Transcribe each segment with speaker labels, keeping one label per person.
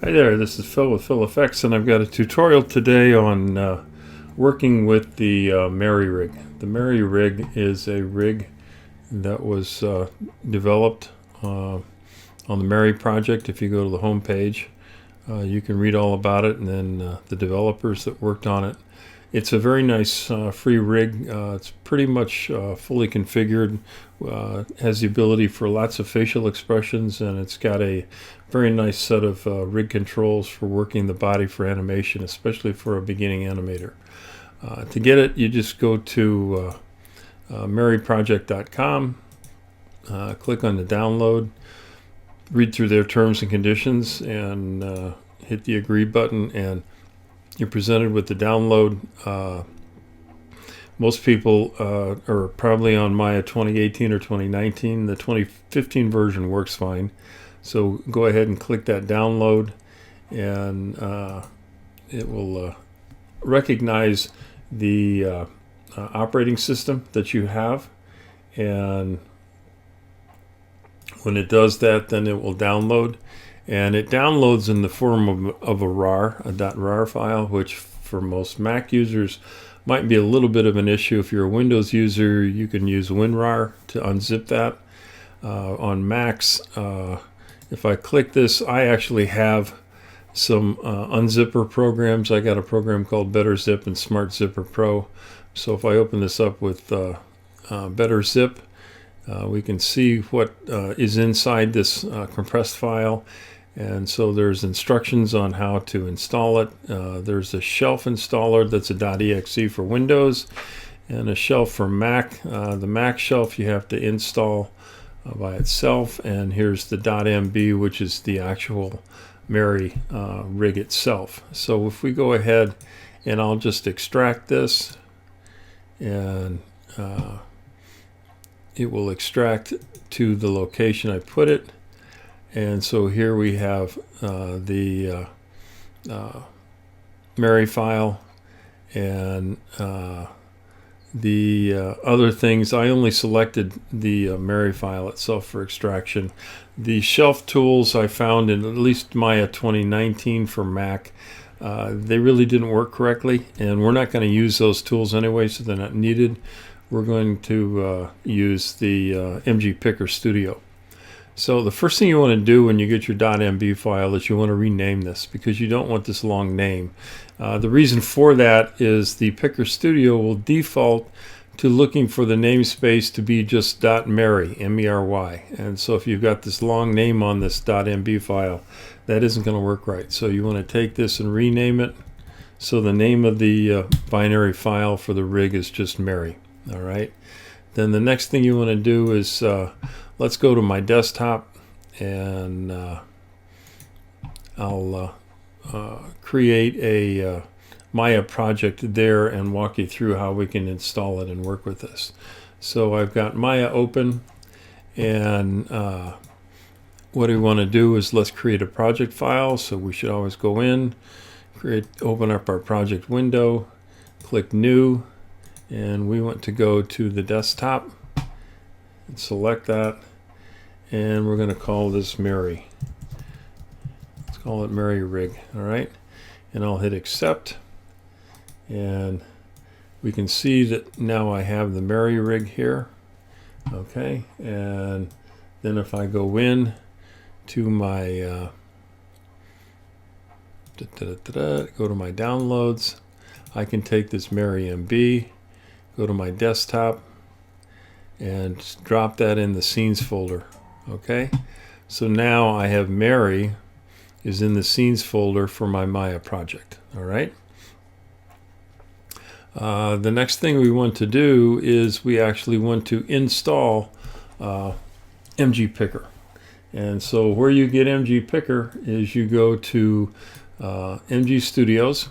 Speaker 1: Hi there, this is Phil with Phil Effects, and I've got a tutorial today on working with the Mery rig. The Mery rig is a rig that was developed on the Mery project. If you go to the home page, you can read all about it, and then the developers that worked on it. It's a very nice free rig. It's pretty much fully configured, has the ability for lots of facial expressions, and it's got a very nice set of rig controls for working the body for animation, especially for a beginning animator. To get it, you just go to MeryProject.com, click on the download, read through their terms and conditions, and hit the agree button, and you're presented with the download. Most people are probably on Maya 2018 or 2019. The 2015 version works fine. So go ahead and click that download, and it will recognize the operating system that you have. And when it does that, then it will download. And it downloads in the form of a RAR, a .rar file, which for most Mac users might be a little bit of an issue. If you're a Windows user, you can use WinRAR to unzip that. On Macs, if I click this, I actually have some unzipper programs. I got a program called Better Zip and Smart Zipper Pro. So if I open this up with Better Zip, we can see what is inside this compressed file. And so there's instructions on how to install it. There's a shelf installer that's a .exe for Windows, and a shelf for Mac. The Mac shelf you have to install by itself, and here's the .mb, which is the actual Mery rig itself. So if we go ahead, and I'll just extract this, and it will extract to the location I put it. And so here we have the Mery file, and the other things. I only selected the Mery file itself for extraction. The shelf tools I found in at least Maya 2019 for Mac, they really didn't work correctly, and we're not going to use those tools anyway, so they're not needed. We're going to use the MGPicker Studio. So the first thing you want to do when you get your .mb file is you want to rename this, because you don't want this long name. The reason for that is the Picker Studio will default to looking for the namespace to be just .mery, M-E-R-Y. And so if you've got this long name on this .mb file, that isn't going to work right. So you want to take this and rename it. So the name of the binary file for the rig is just Mery. All right. Then the next thing you want to do is let's go to my desktop, and I'll create a Maya project there and walk you through how we can install it and work with this. So I've got Maya open, and what we want to do is let's create a project file. So we should always go in, open up our project window, click New, and we want to go to the desktop and select that, and we're going to call this Mery. Let's call it Mery rig. All right, and I'll hit accept, and we can see that now I have the Mery rig here. Okay, and then if I go in to my go to my downloads, I can take this Mery MB, go to my desktop, and drop that in the scenes folder. Okay, so now I have Mery is in the scenes folder for my Maya project. All right. The next thing we want to do is we actually want to install MGPicker. And so where you get MGPicker is you go to MG Studios,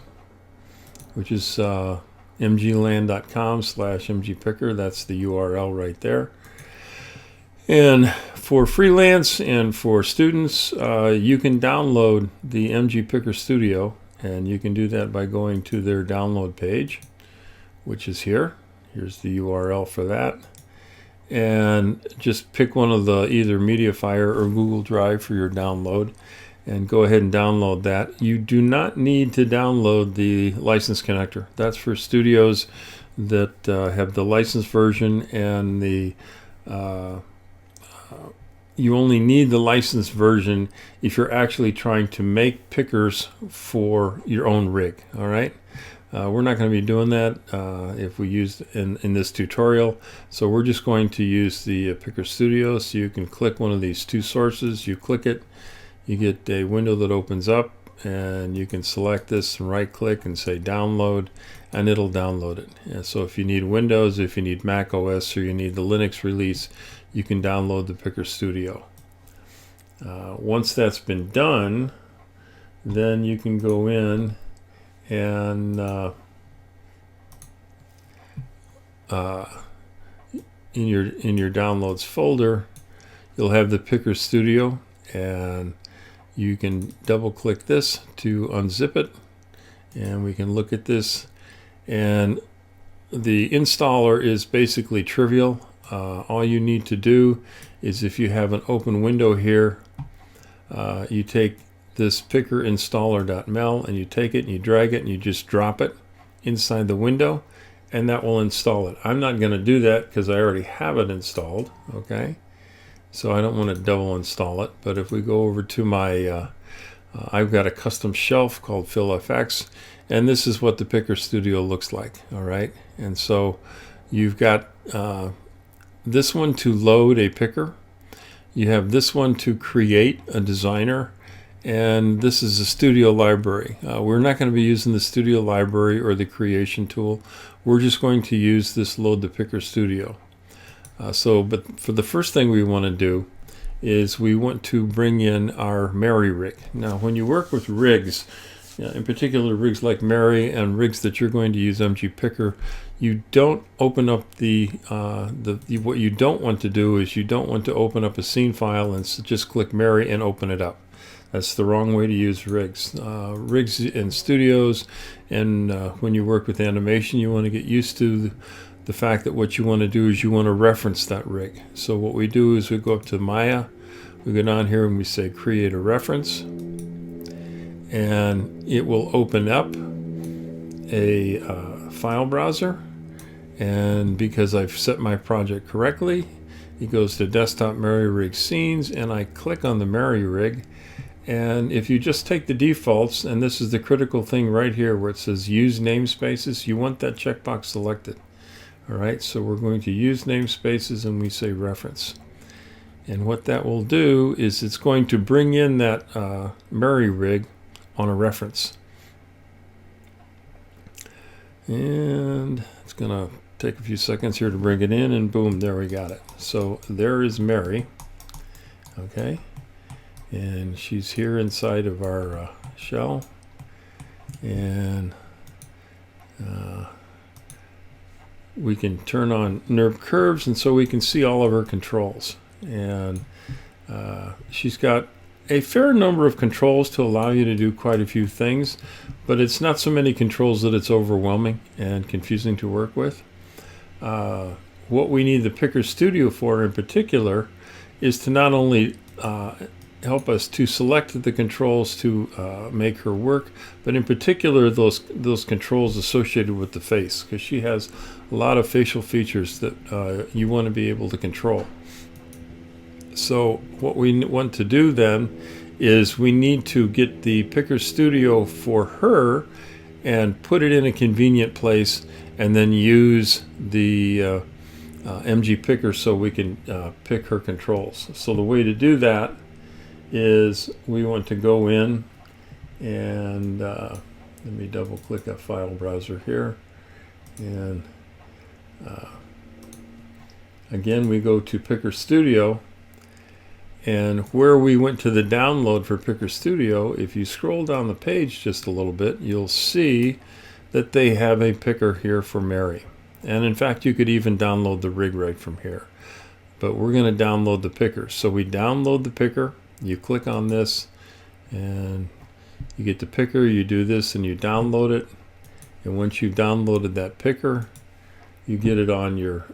Speaker 1: which is mgland.com/MGPicker. That's the URL right there. And for freelance and for students, you can download the MGPicker Studio, and you can do that by going to their download page, which is here. Here's the URL for that. And just pick one of the either MediaFire or Google Drive for your download. and go ahead and download that. You do not need to download the license connector. That's for studios that have the licensed version, and you only need the licensed version if you're actually trying to make pickers for your own rig. All right. We're not going to be doing that if we use in this tutorial. So we're just going to use the Picker Studio. So you can click one of these two sources. You click it, you get a window that opens up, and you can select this and right click and say download, and it'll download it. And so if you need Windows, if you need Mac OS, or you need the Linux release, you can download the Picker Studio. Once that's been done, then you can go in and in your downloads folder, you'll have the Picker Studio, and you can double click this to unzip it, and we can look at this. And the installer is basically trivial. All you need to do is, if you have an open window here, you take this picker installer.mel, and you take it and you drag it and you just drop it inside the window, and that will install it. I'm not going to do that because I already have it installed. Okay, so I don't want to double install it. But if we go over to my I've got a custom shelf called FillFX, and this is what the Picker Studio looks like. All right, and so you've got this one to load a picker, you have this one to create a designer, and this is a studio library. We're not going to be using the studio library or the creation tool. We're just going to use this load the Picker Studio. But for the first thing we want to do is we want to bring in our Mery rig. Now, when you work with rigs, in particular rigs like Mery and rigs that you're going to use MGPicker, you don't open up what you don't want to do is you don't want to open up a scene file and just click Mery and open it up. That's the wrong way to use rigs. Rigs in studios, and when you work with animation, you want to get used to the fact that what you want to do is you want to reference that rig. So what we do is we go up to Maya, we go down here and we say create a reference, and it will open up a file browser. And because I've set my project correctly, it goes to desktop Mery rig scenes, and I click on the Mery rig. And if you just take the defaults, and this is the critical thing right here where it says use namespaces, you want that checkbox selected. All right, so we're going to use namespaces, and we say reference. And what that will do is it's going to bring in that Mery rig on a reference. And it's going to take a few seconds here to bring it in, and boom, there we got it. So there is Mery. Okay. And she's here inside of our shell, and we can turn on NURB curves, and so we can see all of her controls. And she's got a fair number of controls to allow you to do quite a few things, but it's not so many controls that it's overwhelming and confusing to work with. What we need the Picker Studio for in particular is to not only help us to select the controls to make her work, but in particular those controls associated with the face, because she has a lot of facial features that you want to be able to control. So what we want to do then is we need to get the Picker Studio for her and put it in a convenient place, and then use the MGPicker so we can pick her controls. So the way to do that is we want to go in and let me double click a file browser here, and again we go to Picker Studio, and where we went to the download for Picker Studio, if you scroll down the page just a little bit, you'll see that they have a picker here for Mery. And in fact, you could even download the rig right from here, but we're going to download the picker. So we download the picker, you click on this, and you get the picker, you do this, and you download it. And once you've downloaded that picker, you get it on your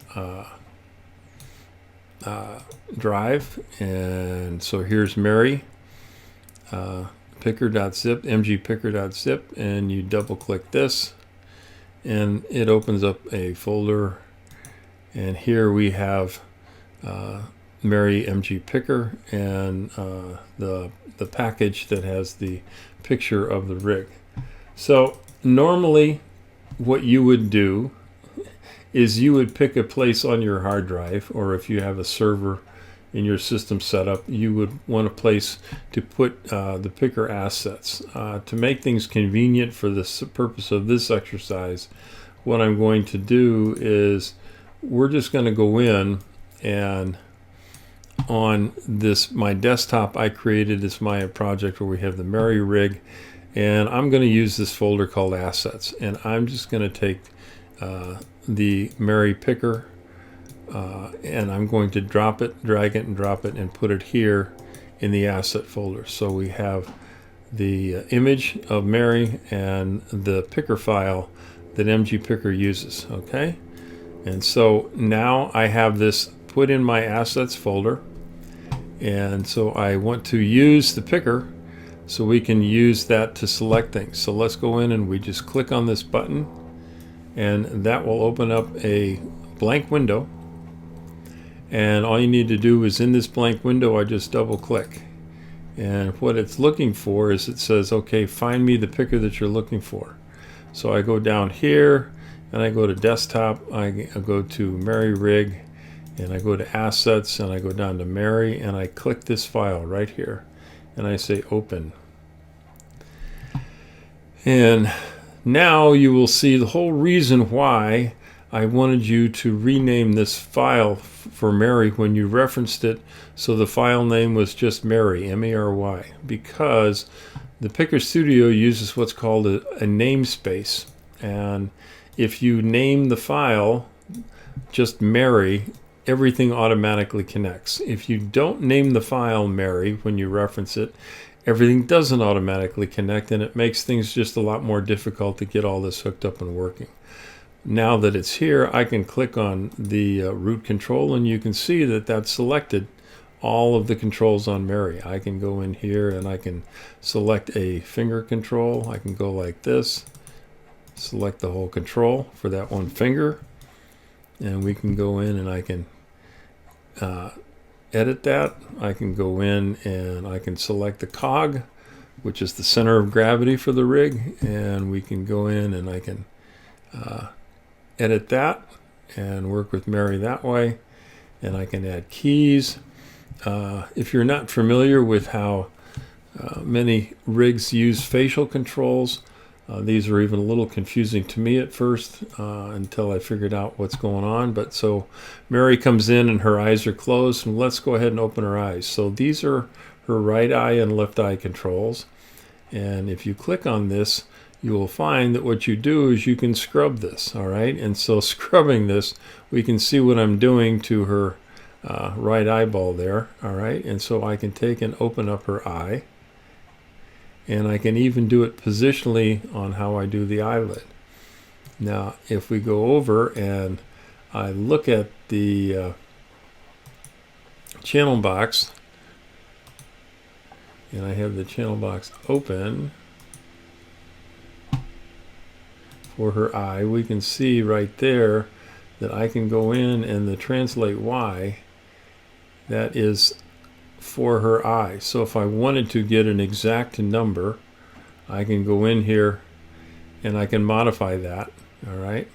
Speaker 1: drive. And so here's Mery. picker.zip, MGPicker.zip, and you double click this, and it opens up a folder. And here we have Mery MGPicker and the package that has the picture of the rig. So normally what you would do is you would pick a place on your hard drive, or if you have a server in your system setup, you would want a place to put the picker assets. To make things convenient for the purpose of this exercise, what I'm going to do is we're just going to go in, and on this, my desktop I created is my project where we have the Mery rig, and I'm going to use this folder called assets, and I'm just going to take the Mery picker and I'm going to drag it and drop it and put it here in the asset folder. So we have the image of Mery and the picker file that MGPicker uses. Okay, and so now I have this put in my assets folder, and so I want to use the picker so we can use that to select things. So let's go in and we just click on this button, and that will open up a blank window. And all you need to do is in this blank window, I just double click. And what it's looking for is, it says, okay, find me the picker that you're looking for. So I go down here and I go to desktop, I go to Mery rig, and I go to assets, and I go down to Mery, and I click this file right here, and I say open. And now you will see the whole reason why I wanted you to rename this file for Mery when you referenced it. So the file name was just Mery, M-E-R-Y, because the Picker Studio uses what's called a namespace. And if you name the file just Mery, everything automatically connects. If you don't name the file Mery when you reference it, everything doesn't automatically connect, and it makes things just a lot more difficult to get all this hooked up and working. Now that it's here, I can click on the root control, and you can see that that's selected all of the controls on Mery. I can go in here and I can select a finger control. I can go like this, select the whole control for that one finger, and we can go in and I can edit that. I can go in and I can select the cog, which is the center of gravity for the rig, and we can go in and I can edit that and work with Mery that way. And I can add keys. If you're not familiar with how many rigs use facial controls, these are even a little confusing to me at first until I figured out what's going on. But so Mery comes in and her eyes are closed, and let's go ahead and open her eyes. So these are her right eye and left eye controls. And if you click on this, you will find that what you do is you can scrub this. All right, and so scrubbing this, we can see what I'm doing to her right eyeball there. All right, and so I can take and open up her eye, and I can even do it positionally on how I do the eyelid. Now if we go over and I look at the channel box, and I have the channel box open for her eye, we can see right there that I can go in and the translate Y, that is for her eye. So if I wanted to get an exact number, I can go in here and I can modify that. All right,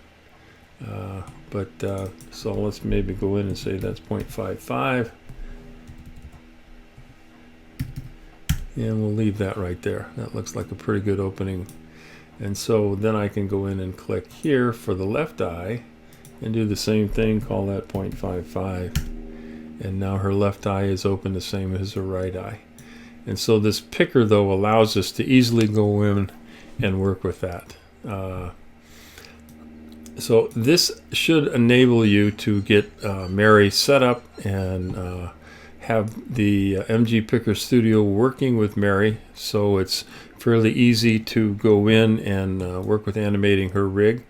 Speaker 1: so let's maybe go in and say that's 0.55, and we'll leave that right there. That looks like a pretty good opening. And so then I can go in and click here for the left eye and do the same thing, call that 0.55. And now her left eye is open the same as her right eye. And so this picker, though, allows us to easily go in and work with that. So this should enable you to get Mery set up and have the MGPicker Studio working with Mery, so it's fairly easy to go in and work with animating her rig.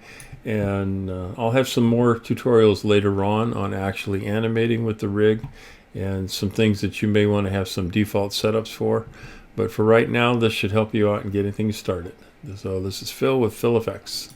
Speaker 1: And I'll have some more tutorials later on actually animating with the rig and some things that you may want to have some default setups for. But for right now, this should help you out and getting things started. So this is Phil with Phil Effects.